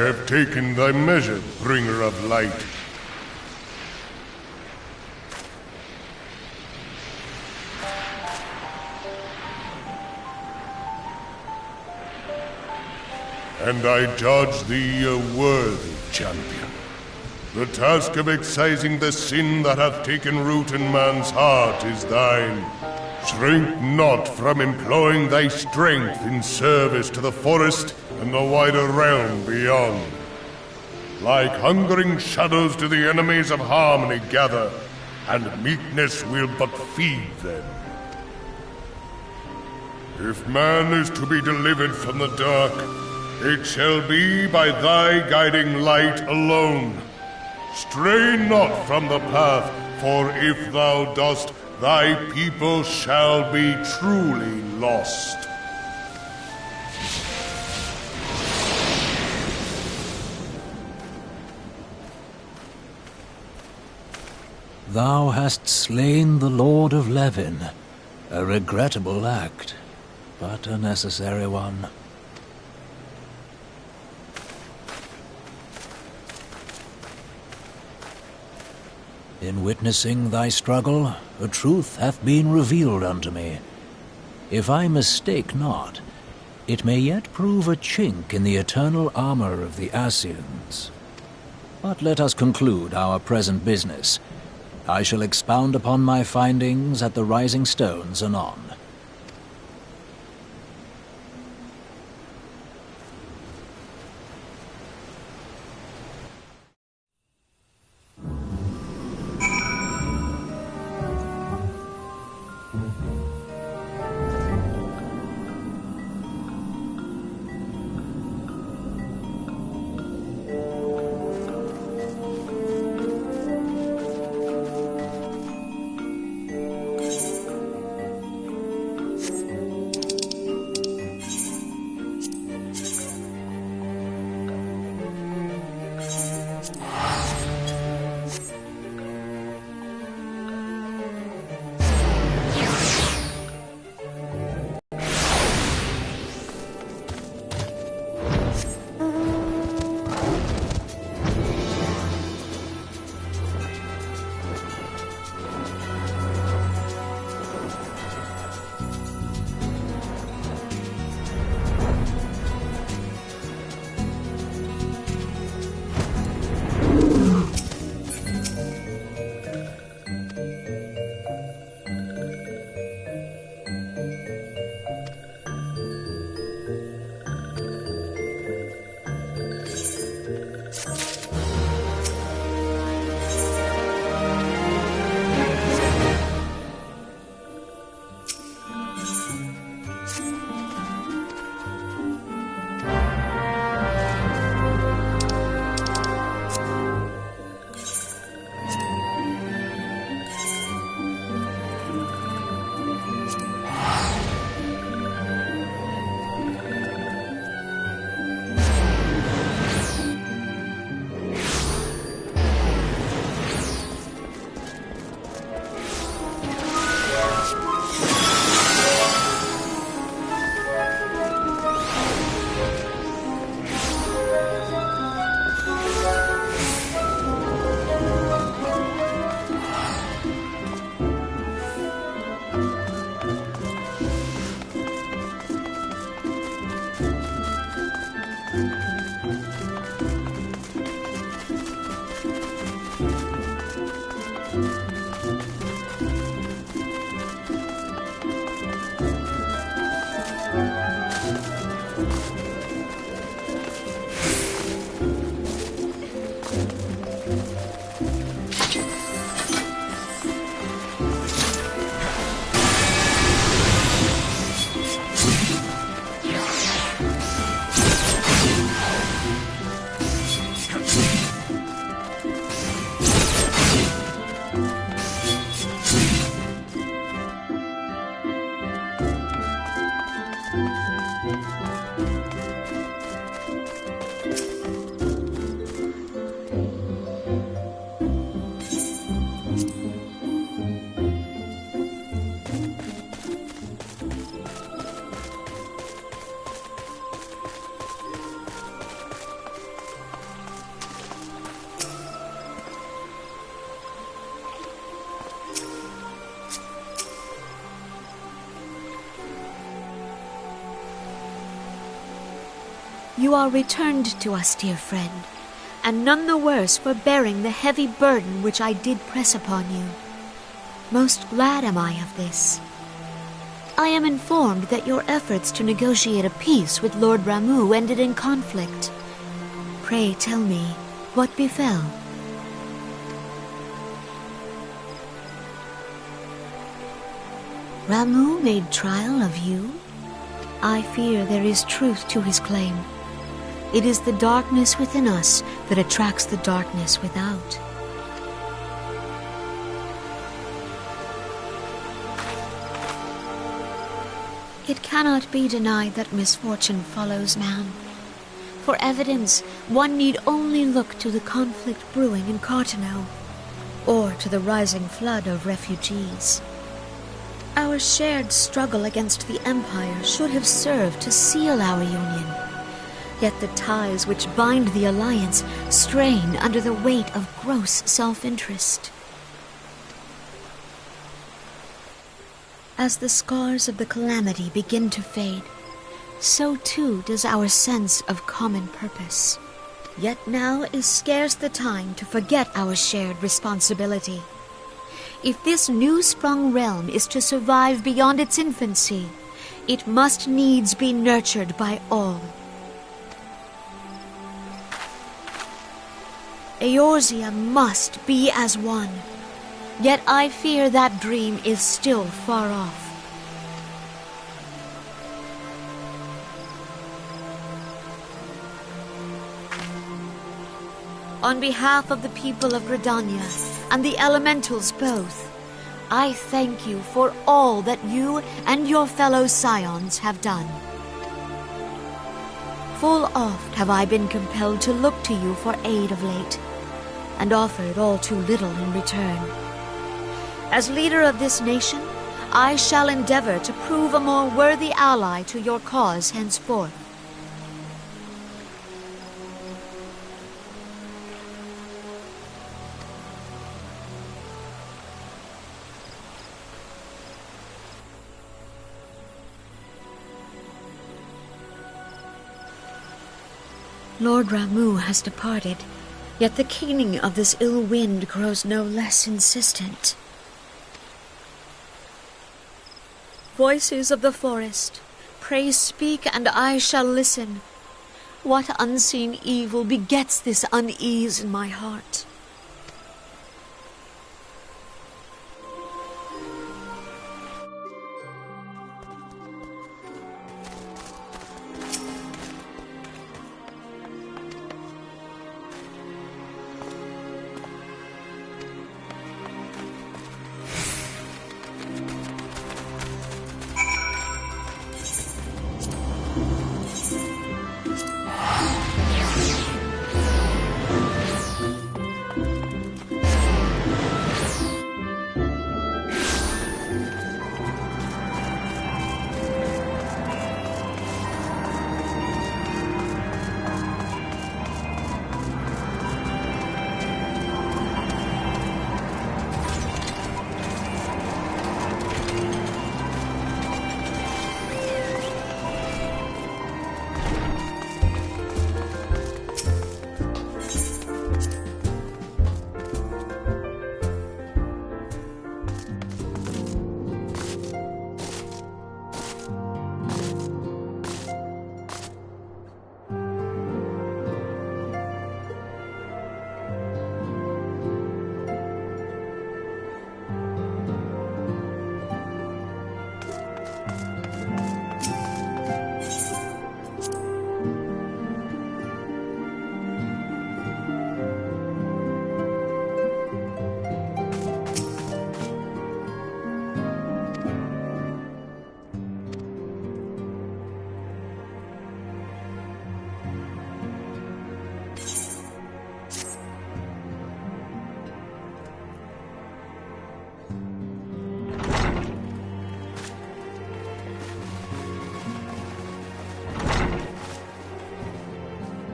have taken thy measure, bringer of light. And I judge thee a worthy champion. The task of excising the sin that hath taken root in man's heart is thine. Shrink not from employing thy strength in service to the forest and the wider realm beyond. Like hungering shadows do the enemies of harmony gather, and meekness will but feed them. If man is to be delivered from the dark, it shall be by thy guiding light alone. Stray not from the path, for if thou dost, thy people shall be truly lost. Thou hast slain the Lord of Levin. A regrettable act, but a necessary one. In witnessing thy struggle, a truth hath been revealed unto me. If I mistake not, it may yet prove a chink in the eternal armor of the Assyrians. But let us conclude our present business. I shall expound upon my findings at the Rising Stones anon. You are returned to us, dear friend, and none the worse for bearing the heavy burden which I did press upon you. Most glad am I of this. I am informed that your efforts to negotiate a peace with Lord Ramuh ended in conflict. Pray tell me, what befell? Ramuh made trial of you? I fear there is truth to his claim. It is the darkness within us that attracts the darkness without. It cannot be denied that misfortune follows man. For evidence, one need only look to the conflict brewing in Cartano, or to the rising flood of refugees. Our shared struggle against the Empire should have served to seal our union. Yet the ties which bind the alliance strain under the weight of gross self-interest. As the scars of the calamity begin to fade, so too does our sense of common purpose. Yet now is scarce the time to forget our shared responsibility. If this new-sprung realm is to survive beyond its infancy, it must needs be nurtured by all. Eorzea must be as one. Yet I fear that dream is still far off. On behalf of the people of Gridania and the elementals both, I thank you for all that you and your fellow scions have done. Full oft have I been compelled to look to you for aid of late, and offered all too little in return. As leader of this nation, I shall endeavor to prove a more worthy ally to your cause henceforth. Lord Ramuh has departed, yet the keening of this ill wind grows no less insistent. Voices of the forest, pray speak and I shall listen. What unseen evil begets this unease in my heart?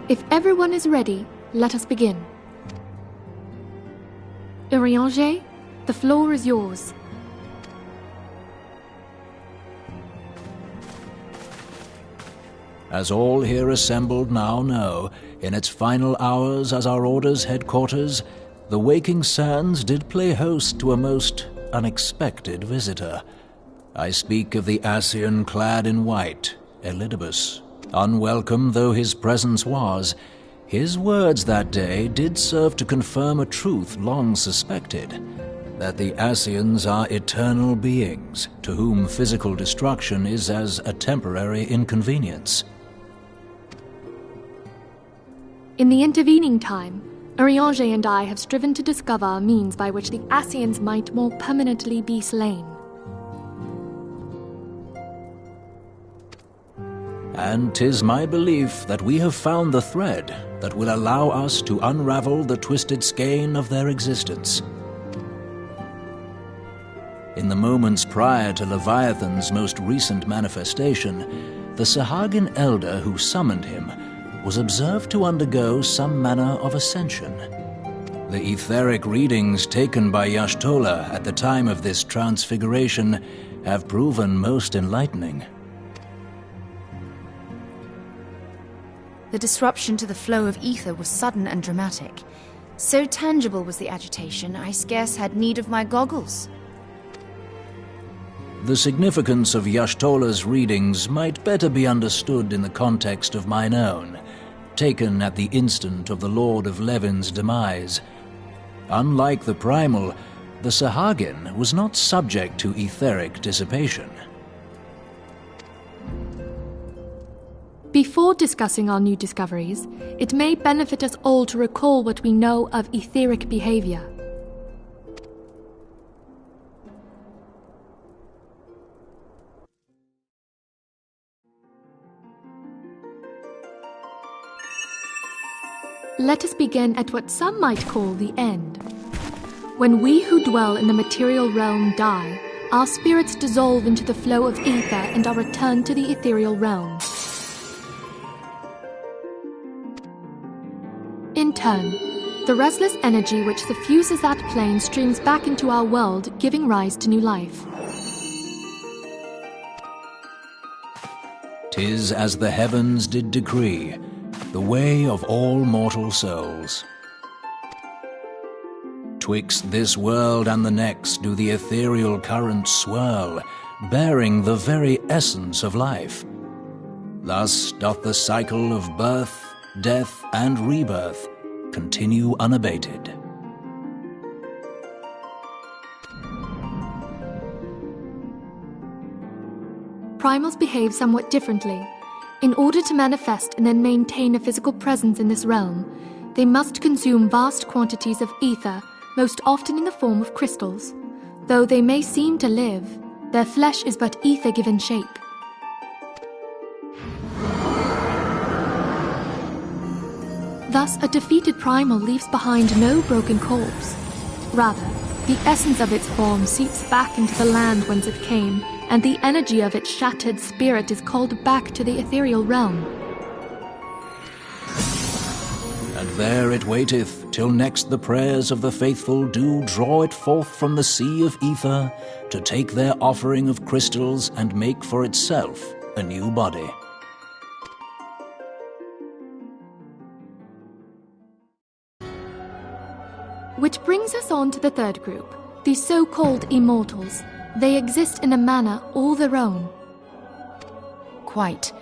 If everyone is ready, let us begin. Urianger, the floor is yours. As all here assembled now know, in its final hours as our Order's headquarters, the waking sands did play host to a most unexpected visitor. I speak of the Ascian clad in white, Elidibus. Unwelcome though his presence was, his words that day did serve to confirm a truth long suspected, that the Ascians are eternal beings, to whom physical destruction is as a temporary inconvenience. In the intervening time, Urianger and I have striven to discover a means by which the Ascians might more permanently be slain. And 'tis my belief that we have found the thread that will allow us to unravel the twisted skein of their existence. In the moments prior to Leviathan's most recent manifestation, the Sahagin elder who summoned him was observed to undergo some manner of ascension. The etheric readings taken by Y'shtola at the time of this transfiguration have proven most enlightening. The disruption to the flow of ether was sudden and dramatic. So tangible was the agitation, I scarce had need of my goggles. The significance of Y'shtola's readings might better be understood in the context of mine own, taken at the instant of the Lord of Levin's demise. Unlike the Primal, the Sahagin was not subject to etheric dissipation. Before discussing our new discoveries, it may benefit us all to recall what we know of etheric behavior. Let us begin at what some might call the end. When we who dwell in the material realm die, our spirits dissolve into the flow of ether and are returned to the ethereal realm. In turn, the restless energy which suffuses that plane streams back into our world, giving rise to new life. 'Tis as the heavens did decree, the way of all mortal souls. Twixt this world and the next do the ethereal currents swirl, bearing the very essence of life. Thus doth the cycle of birth, death, and rebirth continue unabated. Primals behave somewhat differently. In order to manifest and then maintain a physical presence in this realm, they must consume vast quantities of ether, most often in the form of crystals. Though they may seem to live, their flesh is but ether given shape. Thus, a defeated primal leaves behind no broken corpse. Rather, the essence of its form seeps back into the land whence it came, and the energy of its shattered spirit is called back to the ethereal realm. And there it waiteth, till next the prayers of the faithful do draw it forth from the sea of ether, to take their offering of crystals and make for itself a new body. Which brings us on to the third group, the so-called immortals. They exist in a manner all their own. Quite.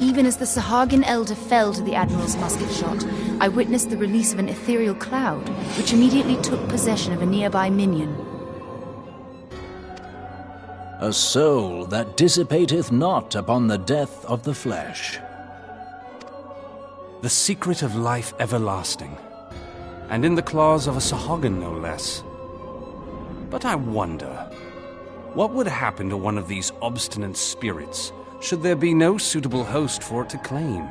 Even as the Sahagin elder fell to the Admiral's musket shot, I witnessed the release of an ethereal cloud, which immediately took possession of a nearby minion. A soul that dissipateth not upon the death of the flesh. The secret of life everlasting, and in the claws of a Sahagin no less. But I wonder, what would happen to one of these obstinate spirits should there be no suitable host for it to claim?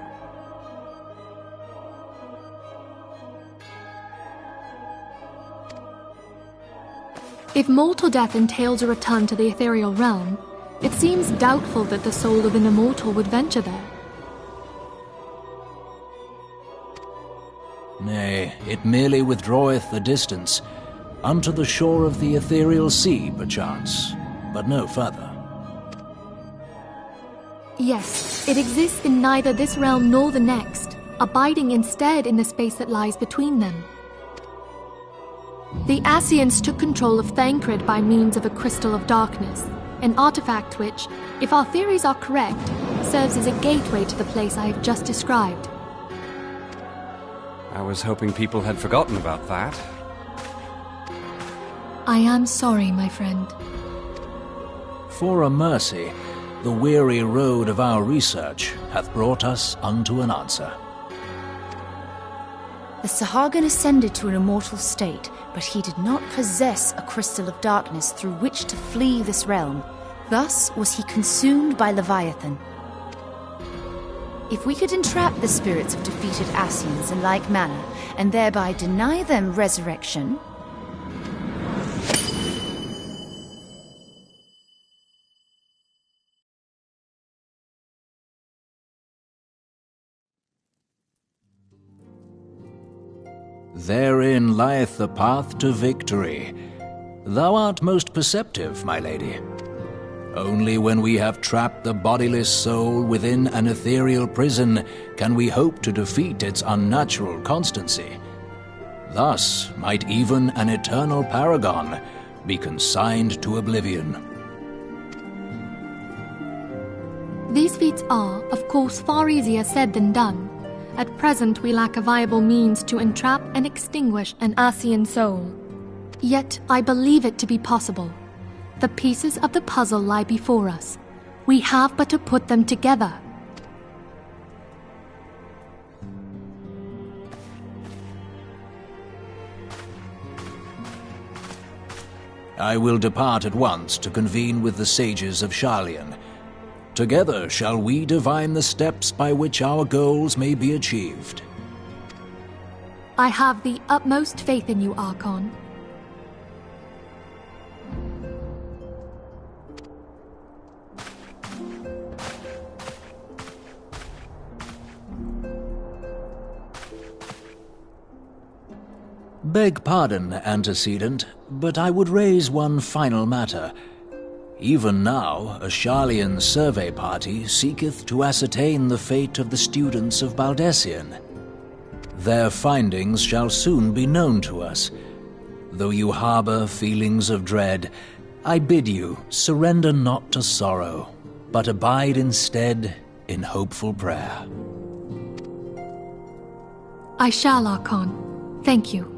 If mortal death entails a return to the ethereal realm, it seems doubtful that the soul of an immortal would venture there. Nay, it merely withdraweth the distance, unto the shore of the ethereal sea, perchance, but no further. Yes, it exists in neither this realm nor the next, abiding instead in the space that lies between them. The Ascians took control of Thancred by means of a crystal of darkness, an artifact which, if our theories are correct, serves as a gateway to the place I have just described. I was hoping people had forgotten about that. I am sorry, my friend. For a mercy, the weary road of our research hath brought us unto an answer. The Sahagin ascended to an immortal state, but he did not possess a crystal of darkness through which to flee this realm. Thus was he consumed by Leviathan. If we could entrap the spirits of defeated Ascians in like manner, and thereby deny them resurrection... Therein lieth the path to victory. Thou art most perceptive, my lady. Only when we have trapped the bodiless soul within an ethereal prison can we hope to defeat its unnatural constancy. Thus might even an eternal paragon be consigned to oblivion. These feats are, of course, far easier said than done. At present, we lack a viable means to entrap and extinguish an Ascian soul. Yet, I believe it to be possible. The pieces of the puzzle lie before us. We have but to put them together. I will depart at once to convene with the sages of Sharlayan. Together shall we divine the steps by which our goals may be achieved. I have the utmost faith in you, Archon. Beg pardon, antecedent, but I would raise one final matter. Even now, a Sharlayan survey party seeketh to ascertain the fate of the students of Baldessian. Their findings shall soon be known to us. Though you harbor feelings of dread, I bid you surrender not to sorrow, but abide instead in hopeful prayer. I shall, Archon. Thank you.